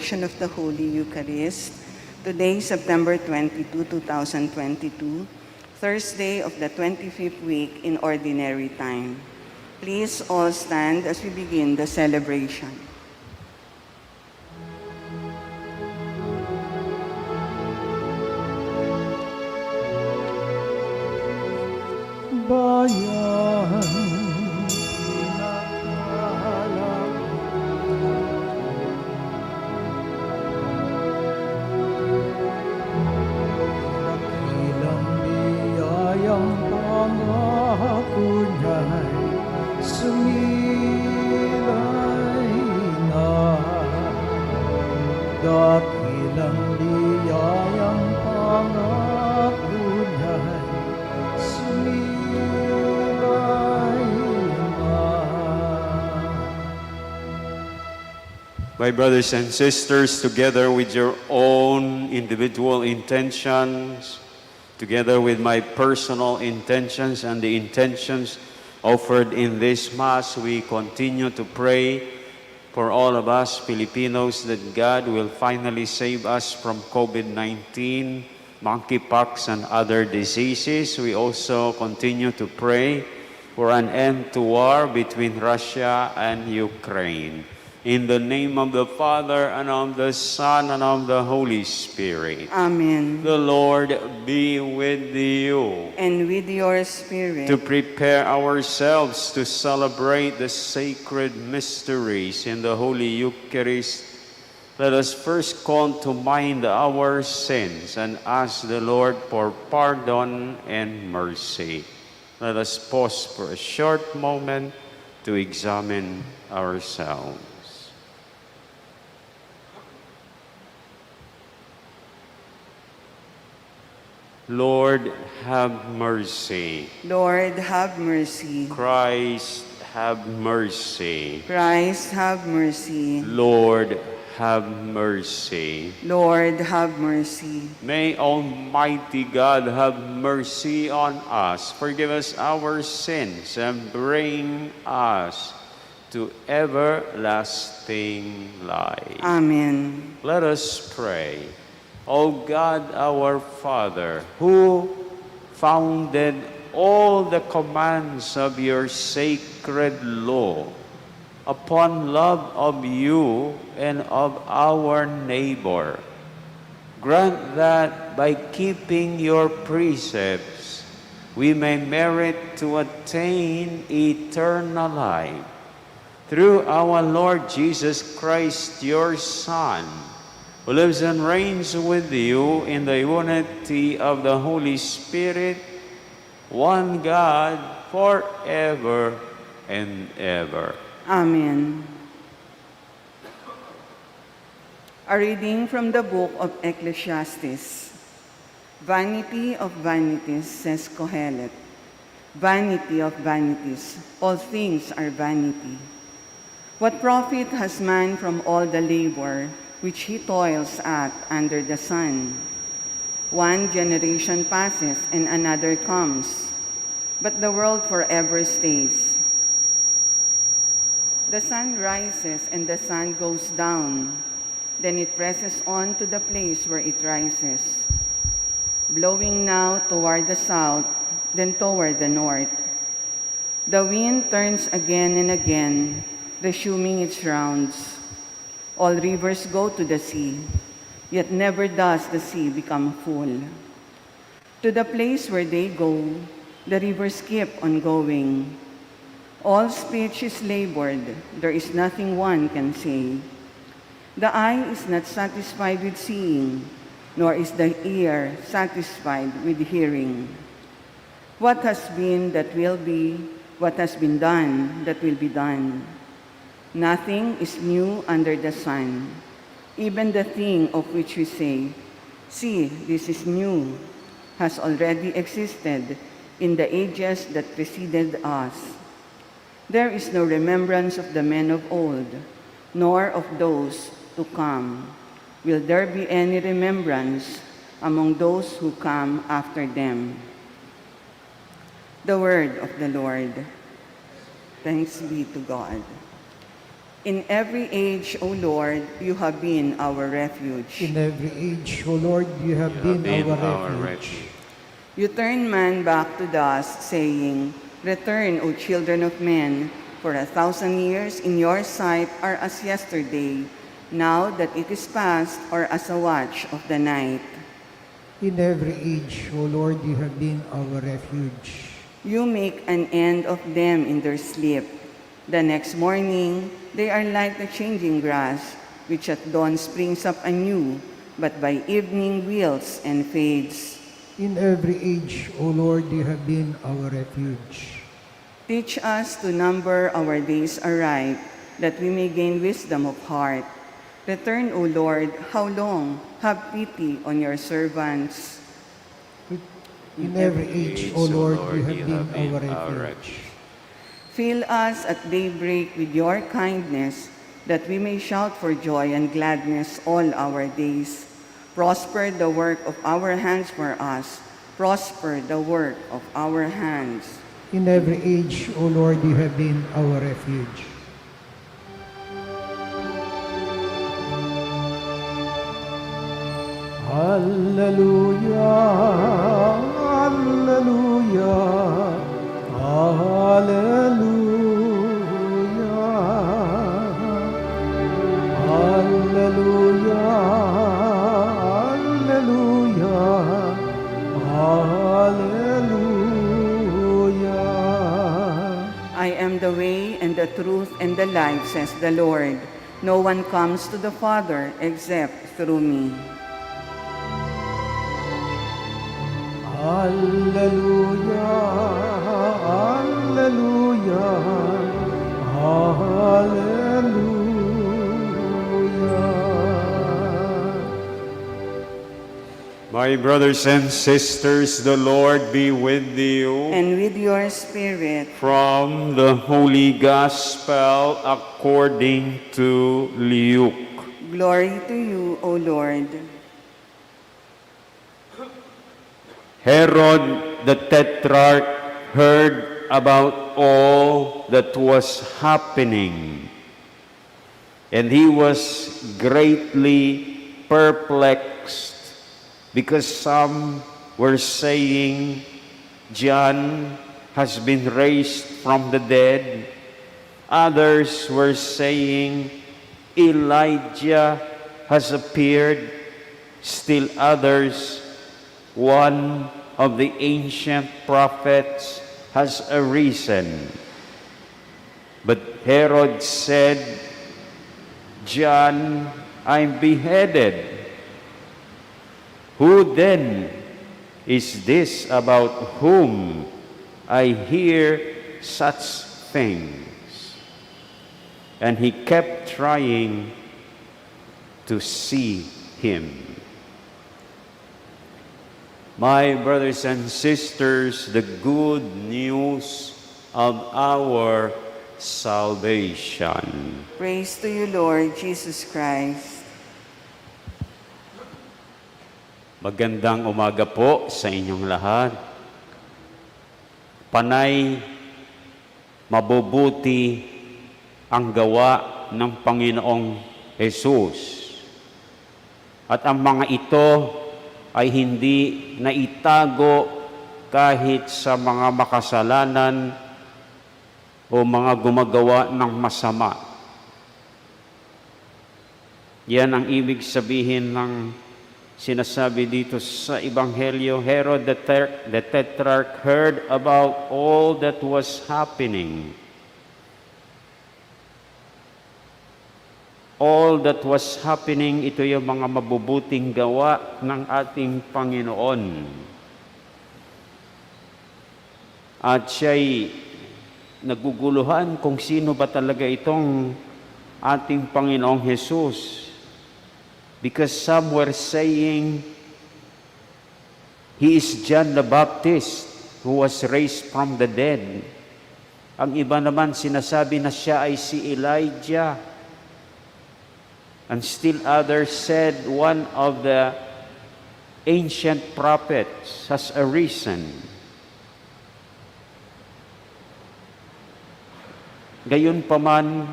of the Holy Eucharist, today, September 22, 2022, Thursday of the 25th week in Ordinary Time. Please all stand as we begin the celebration. Bayan, ilang biyayang pangako niya'y sumilay na. Dakilang biyayang pangako niya'y sumilay na. My brothers and sisters, together with your own individual intentions, together with my personal intentions and the intentions offered in this Mass, we continue to pray for all of us Filipinos that God will finally save us from COVID-19, monkeypox, and other diseases. We also continue to pray for an end to war between Russia and Ukraine. In the name of the Father, and of the Son, and of the Holy Spirit. Amen. The Lord be with you. And with your spirit, To prepare ourselves to celebrate the sacred mysteries in the Holy Eucharist, let us first call to mind our sins and ask the Lord for pardon and mercy. Let us pause for a short moment to examine ourselves. Lord, have mercy. Lord, have mercy. Christ, have mercy. Christ, have mercy. Lord, have mercy. Lord, have mercy. May Almighty God have mercy on us, forgive us our sins, and bring us to everlasting life. Amen. Let us pray. O God, our Father, who founded all the commands of your sacred law upon love of you and of our neighbor, grant that by keeping your precepts we may merit to attain eternal life. Through our Lord Jesus Christ, your Son, who lives and reigns with you in the unity of the Holy Spirit, one God, forever and ever. Amen. A reading from the book of Ecclesiastes. Vanity of vanities, says Kohelet. Vanity of vanities, all things are vanity. What profit has man from all the labor which he toils at under the sun? One generation passes and another comes, but the world forever stays. The sun rises and the sun goes down, then it presses on to the place where it rises, blowing now toward the south, then toward the north. The wind turns again and again, resuming its rounds. All rivers go to the sea, yet never does the sea become full. To the place where they go, the rivers keep on going. All speech is labored, there is nothing one can say. The eye is not satisfied with seeing, nor is the ear satisfied with hearing. What has been, that will be, what has been done, that will be done. Nothing is new under the sun. Even the thing of which we say, "See, this is new," has already existed in the ages that preceded us. There is no remembrance of the men of old, nor of those to come. Will there be any remembrance among those who come after them? The word of the Lord. Thanks be to God. In every age, O Lord, you have been our refuge. In every age, O Lord, you have been our refuge. You turn man back to dust, saying, Return, O children of men, for 1,000 years in your sight are as yesterday, now that it is past, or as a watch of the night. In every age, O Lord, you have been our refuge. You make an end of them in their sleep. The next morning, they are like the changing grass, which at dawn springs up anew, but by evening wilts and fades. In every age, O Lord, you have been our refuge. Teach us to number our days aright, that we may gain wisdom of heart. Return, O Lord, how long? Have pity on your servants. In every age, O Lord, you have been our refuge. Fill us at daybreak with your kindness, that we may shout for joy and gladness all our days. Prosper the work of our hands for us. Prosper the work of our hands. In every age, O Lord, you have been our refuge. Hallelujah, hallelujah, hallelujah, hallelujah, hallelujah, hallelujah. I am the way and the truth and the life, says the Lord. No one comes to the Father except through me. Hallelujah, hallelujah, hallelujah. My brothers and sisters, the Lord be with you. And with your spirit, From the Holy Gospel according to Luke. glory to you, O Lord. Herod the Tetrarch heard about all that was happening, and he was greatly perplexed, because some were saying, John has been raised from the dead. Others were saying, Elijah has appeared. Still others, one of the ancient prophets has arisen. But Herod said, John, I'm beheaded. Who then is this about whom I hear such things? And he kept trying to see him. My brothers and sisters, the good news of our salvation. Praise to you, Lord Jesus Christ. Magandang umaga po sa inyong lahat. Panay, mabubuti ang gawa ng Panginoong Jesus. At ang mga ito ay hindi naitago kahit sa mga makasalanan o mga gumagawa ng masama. Yan ang ibig sabihin ng sinasabi dito sa Ebanghelyo. Herod the Tetrarch heard about all that was happening. All that was happening, ito yung mga mabubuting gawa ng ating Panginoon. At siya'y naguguluhan kung sino ba talaga itong ating Panginoong Jesus. Because some were saying, He is John the Baptist who was raised from the dead. Ang iba naman sinasabi na siya ay si Elijah. And still others said one of the ancient prophets has arisen. Gayunpaman,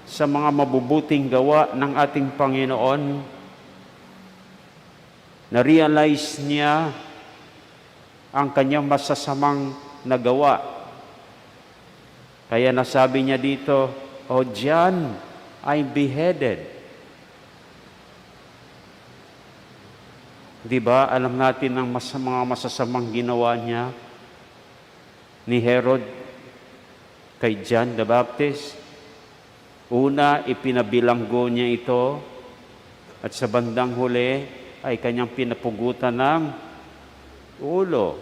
sa mga mabubuting gawa ng ating Panginoon. Na-realize niya ang kanyang masasamang nagawa. Kaya nasabi niya dito, "O John, I beheaded." Di ba, alam natin ang mga masasamang ginawa niya ni Herod kay John the Baptist. Una, ipinabilanggo niya ito at sa bandang huli ay kanyang pinapugutan ng ulo.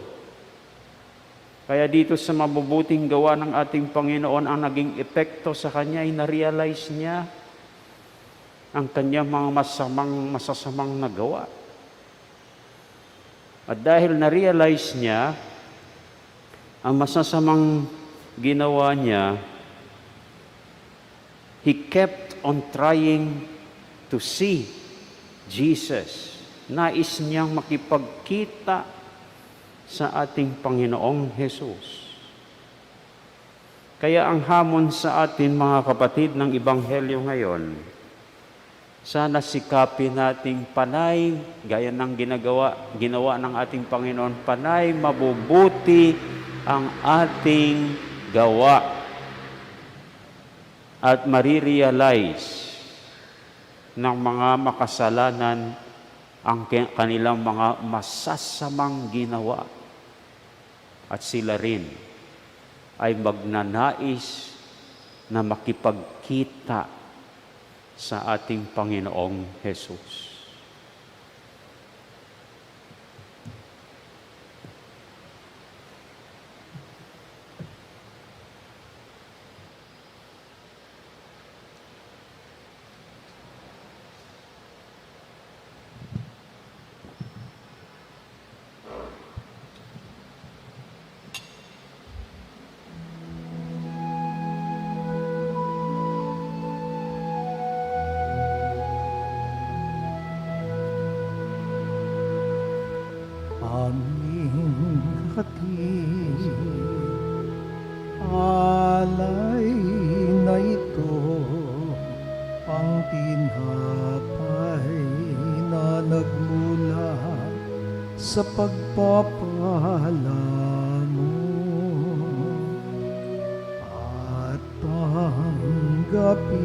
Kaya dito sa mabubuting gawa ng ating Panginoon, ang naging epekto sa kanya ay na-realize niya ang kanyang mga masasamang nagawa. At dahil na-realize niya ang masasamang ginawa niya, he kept on trying to see Jesus. Nais niyang makipagkita sa ating Panginoong Jesus. Kaya ang hamon sa atin, mga kapatid, ng Ebanghelyo ngayon, sana sikapin nating panay, gaya ng ginawa ng ating Panginoon, panay mabubuti ang ating gawa at marirealize ng mga makasalanan ang kanilang mga masasamang ginawa at sila rin ay magnanais na makipagkita sa ating Panginoong Jesus. Aming hatid, alay na ito, ang tinapay na nagmula sa pagpapala mo. At tanggapin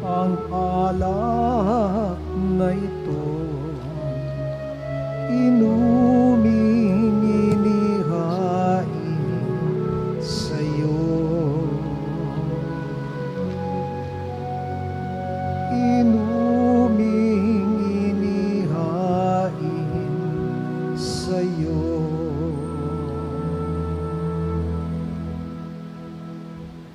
ang alak na ito, inuming inihain sa'yo. Inuming inihain sa'yo.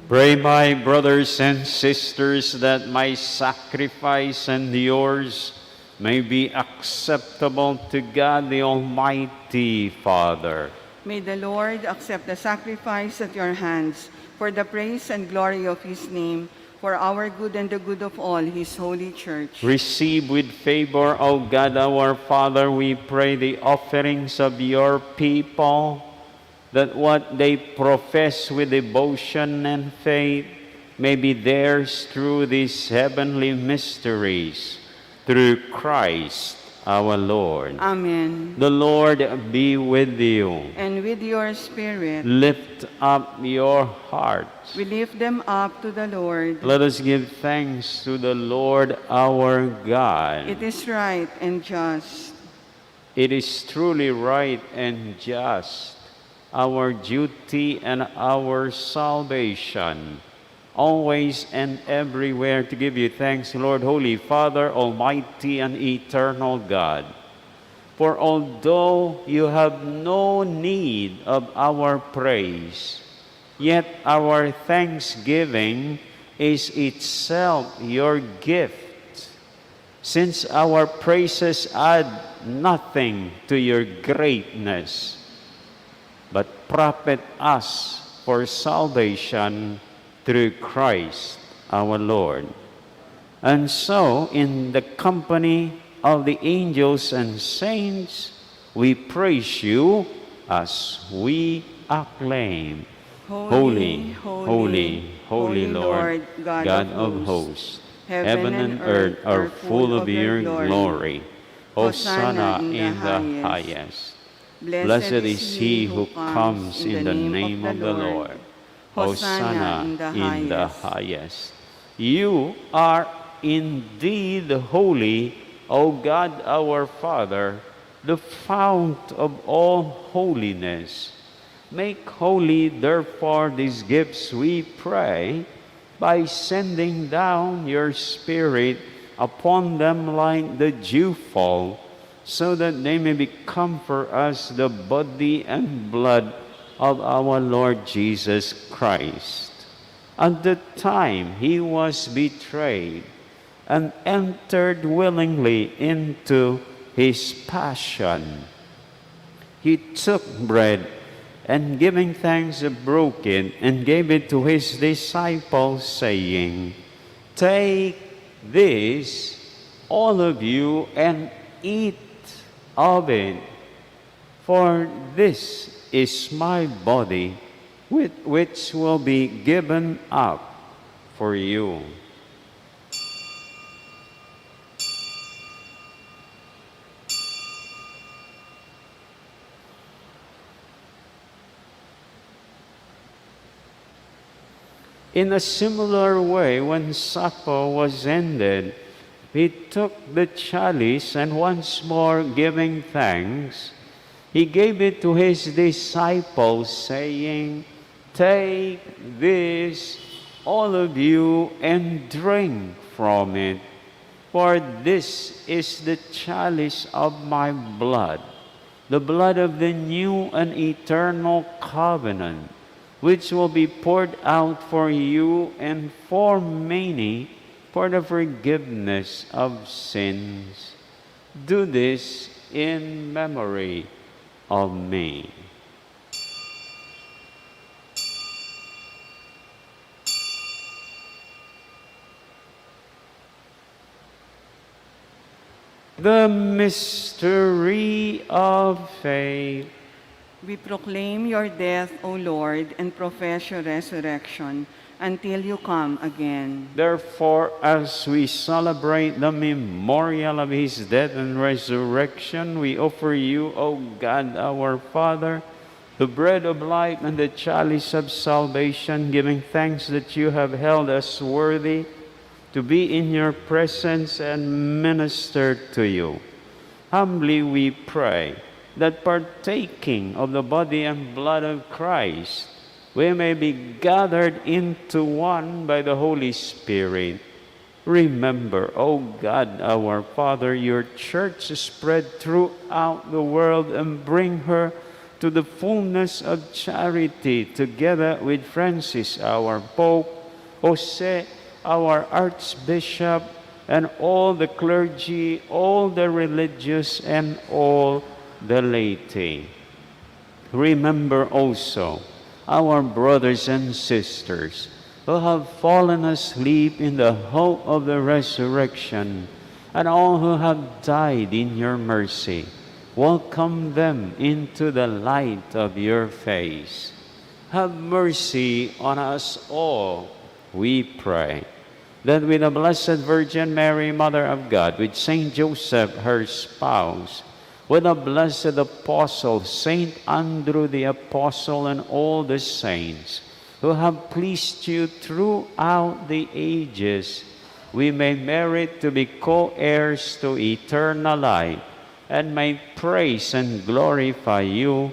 Pray, my brothers and sisters, that my sacrifice and yours may be acceptable to God, the Almighty Father. May the Lord accept the sacrifice at your hands for the praise and glory of his name, for our good and the good of all his holy church. Receive with favor, O God our Father, we pray, the offerings of your people, that what they profess with devotion and faith may be theirs through these heavenly mysteries. Through Christ our Lord. Amen. The Lord be with you. And with your spirit, Lift up your hearts. we lift them up to the Lord. Let us give thanks to the Lord our God. It is right and just. It is truly right and just, our duty and our salvation, always and everywhere to give you thanks, Lord, Holy Father, Almighty and Eternal God. For although you have no need of our praise, yet our thanksgiving is itself your gift, since our praises add nothing to your greatness, but profit us for salvation through Christ our Lord. And so, in the company of the angels and saints, we praise you as we acclaim. Holy, holy, holy Lord, God of hosts, heaven and earth are full of your glory. Hosanna in the highest. Blessed is he who comes in the name of the Lord. Hosanna in the highest. You are indeed holy, O God our Father, the fount of all holiness. Make holy, therefore, these gifts, we pray, by sending down your Spirit upon them like the dewfall, so that they may become for us the body and blood of our Lord Jesus Christ. At the time he was betrayed and entered willingly into his passion, he took bread and giving thanks broke it and gave it to his disciples, saying, "Take this, all of you, and eat of it, for this is my body, which will be given up for you." In a similar way, when supper was ended, he took the chalice, and once more giving thanks, he gave it to his disciples, saying, "Take this, all of you, and drink from it, for this is the chalice of my blood, the blood of the new and eternal covenant, which will be poured out for you and for many for the forgiveness of sins. Do this in memory of me." The mystery of faith. We proclaim your death, O Lord, and profess your resurrection until you come again. Therefore, as we celebrate the memorial of his death and resurrection, we offer you, O God, our Father, the bread of life and the chalice of salvation, giving thanks that you have held us worthy to be in your presence and minister to you. Humbly we pray that partaking of the body and blood of Christ, we may be gathered into one by the Holy Spirit. Remember, O God, our Father, your church spread throughout the world, and bring her to the fullness of charity, together with Francis, our Pope, Jose, our Archbishop, and all the clergy, all the religious, and all the laity. Remember also our brothers and sisters who have fallen asleep in the hope of the resurrection, and all who have died in your mercy. Welcome them into the light of your face. Have mercy on us all, we pray, that with the Blessed Virgin Mary, Mother of God, with Saint Joseph, her spouse, with the blessed apostle, Saint Andrew the apostle, and all the saints who have pleased you throughout the ages, we may merit to be co-heirs to eternal life, and may praise and glorify you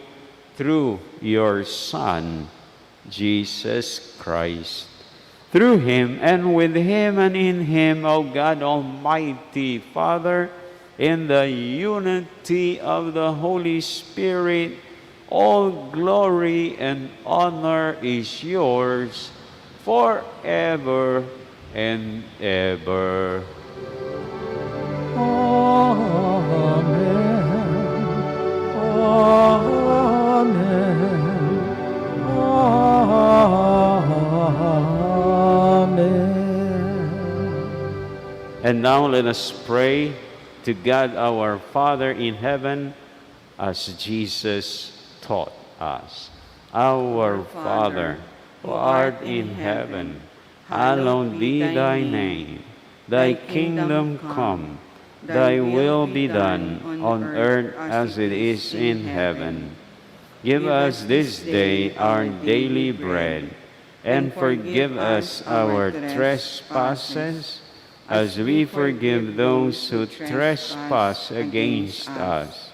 through your Son, Jesus Christ. Through him, and with him, and in him, O God, Almighty Father, in the unity of the Holy Spirit, all glory and honor is yours forever and ever. Amen. Amen. Amen. And now let us pray to God our Father in heaven, as Jesus taught us. Our Father, who art in heaven, hallowed be thy name. Thy kingdom come, thy will be done on earth as it is in heaven. Give us this day our daily bread, and forgive us our trespasses, as we forgive those who trespass against us.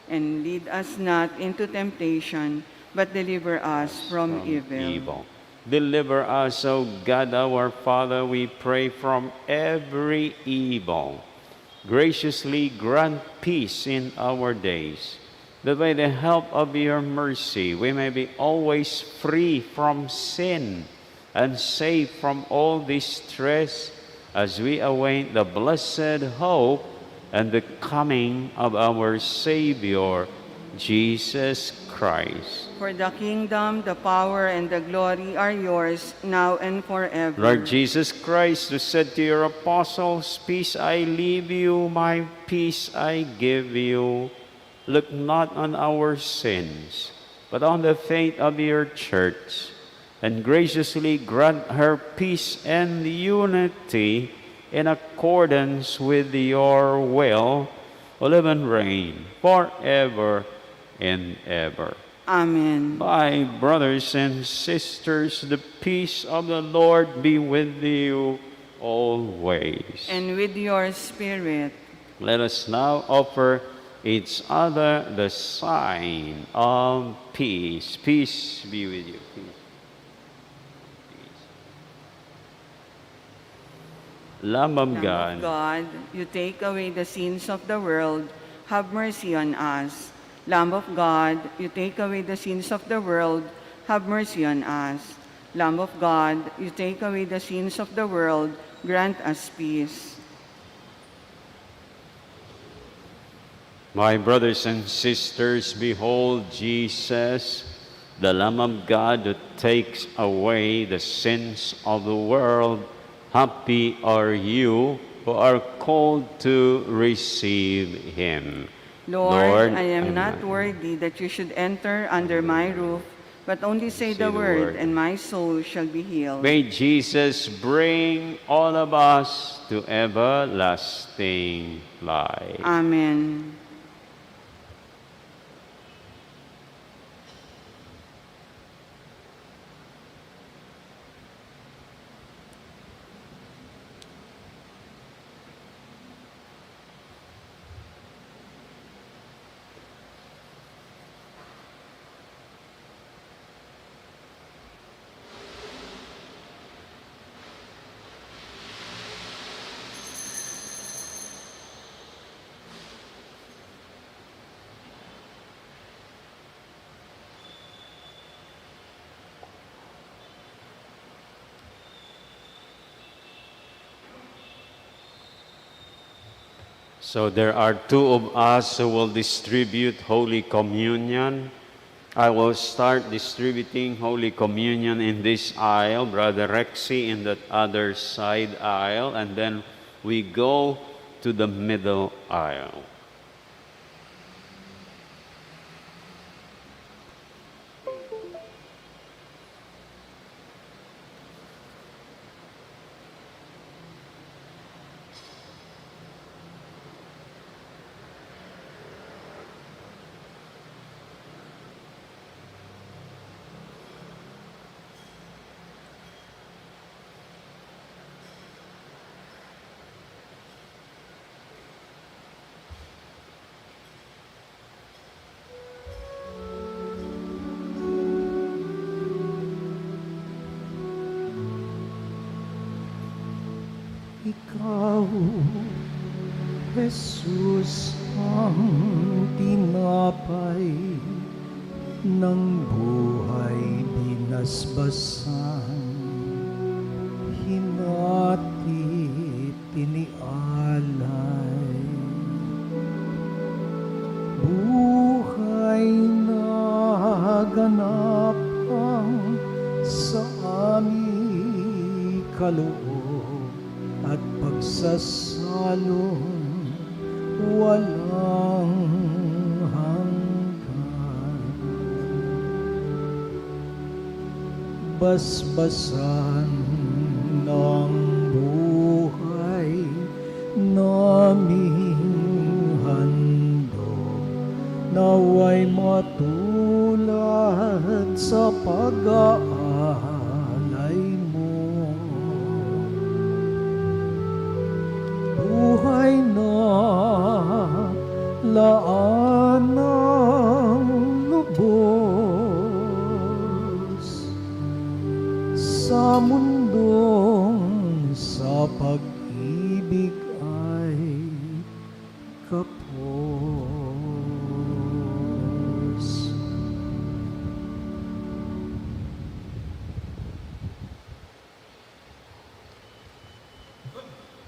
And lead us not into temptation, but deliver us from evil. Deliver us, O God our Father, we pray, from every evil. Graciously grant peace in our days, that by the help of your mercy we may be always free from sin and safe from all distress, as we await the blessed hope and the coming of our Savior, Jesus Christ. For the kingdom, the power, and the glory are yours, now and forever. Lord Jesus Christ, who said to your apostles, "Peace I leave you, my peace I give you," look not on our sins, but on the faith of your church, and graciously grant her peace and unity in accordance with your will, who live and reign forever and ever. Amen. My brothers and sisters, the peace of the Lord be with you always. And with your spirit. Let us now offer each other the sign of peace. Peace be with you. Peace. Lamb of Lamb of God, God, you take away the sins of the world, have mercy on us. Lamb of God, you take away the sins of the world, have mercy on us. Lamb of God, you take away the sins of the world, grant us peace. my brothers and sisters, behold Jesus, the Lamb of God who takes away the sins of the world. Happy are you who are called to receive him. Lord, I am not worthy that you should enter under my roof, but only say the word, and my soul shall be healed. May Jesus bring all of us to everlasting life. Amen. So there are two of us who will distribute Holy Communion. I will start distributing Holy Communion in this aisle, Brother Rexy in that other side aisle, and then we go to the middle aisle. Ikaw, Jesus, ang tinapay ng buhay binasbasan, hinati tinialay. Buhay na ganap ang sa aming kaloob at pagsasalong walang hanggan. kabasbasan ng buhay naming handog, naway matulad sa pag-aalay mo. Buhay na laan ng lubos sa mundong sa pag-ibig ay kapos.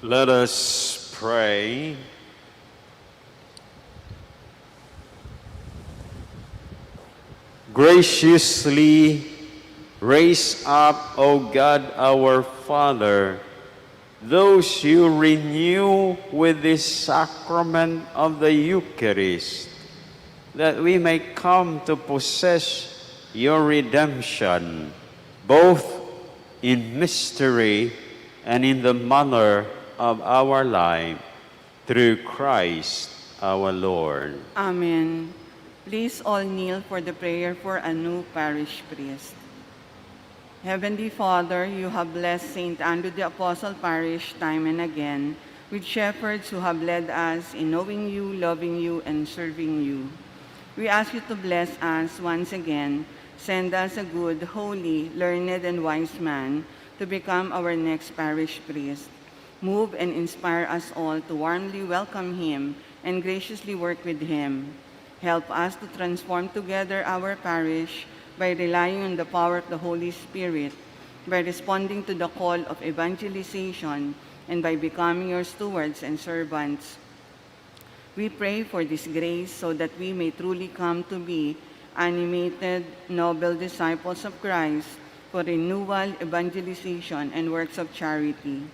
Let us pray. Graciously raise up, O God our Father, those you renew with this sacrament of the Eucharist, that we may come to possess your redemption, both in mystery and in the manner of our life, through Christ our Lord. Amen. Please all kneel for the prayer for a new parish priest. Heavenly Father, you have blessed St. Andrew the Apostle Parish time and again with shepherds who have led us in knowing you, loving you, and serving you. We ask you to bless us once again. Send us a good, holy, learned, and wise man to become our next parish priest. Move and inspire us all to warmly welcome him and graciously work with him. Help us to transform together our parish by relying on the power of the Holy Spirit, by responding to the call of evangelization, and by becoming your stewards and servants. We pray for this grace so that we may truly come to be animated, noble disciples of Christ for renewal, evangelization, and works of charity.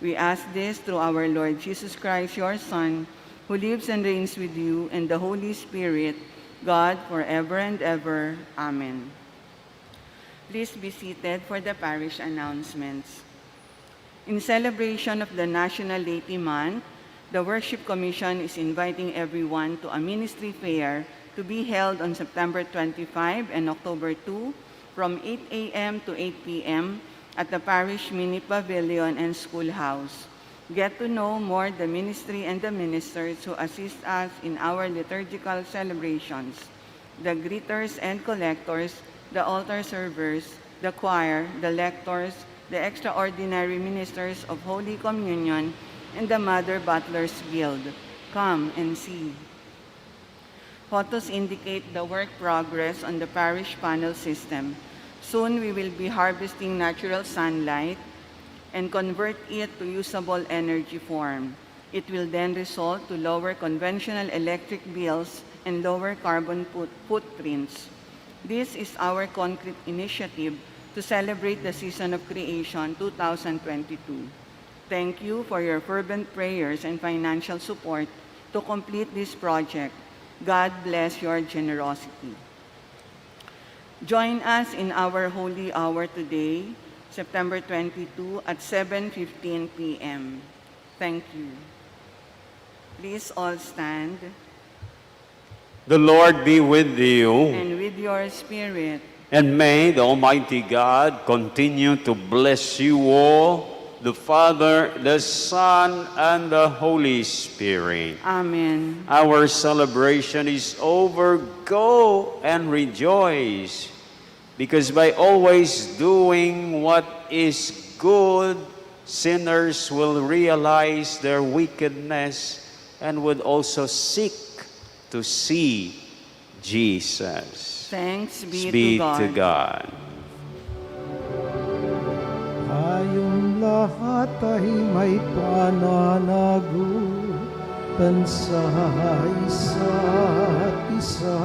We ask this through our Lord Jesus Christ, your Son, who lives and reigns with you and the Holy Spirit, God, forever and ever. Amen. Please be seated for the parish announcements. In celebration of the National Laity Month, the Worship Commission is inviting everyone to a ministry fair to be held on September 25 and October 2 from 8 a.m. to 8 p.m. at the Parish Mini Pavilion and Schoolhouse. Get to know more the ministry and the ministers who assist us in our liturgical celebrations, the greeters and collectors, the altar servers, the choir, the lectors, the extraordinary ministers of Holy Communion, and the Mother Butlers Guild. Come and see. Photos indicate the work progress on the parish panel system. Soon we will be harvesting natural sunlight and convert it to usable energy form. It will then result to lower conventional electric bills and lower carbon footprints. This is our concrete initiative to celebrate the Season of Creation 2022. Thank you for your fervent prayers and financial support to complete this project. God bless your generosity. Join us in our holy hour today, September 22 at 7:15 p.m. Thank you. Please all stand. The Lord be with you, And with your spirit, and may the Almighty God continue to bless you all, the Father, the Son, and the Holy Spirit. Amen. Our celebration is over. Go and rejoice, because by always doing what is good, sinners will realize their wickedness and would also seek to see Jesus. Thanks be, Be to God. to God. Tayong lahat ay may pananagutan sa isa't isa.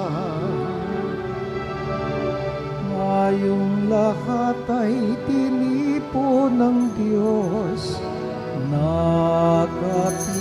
Tayong lahat ay tinipo ng Diyos, nakapit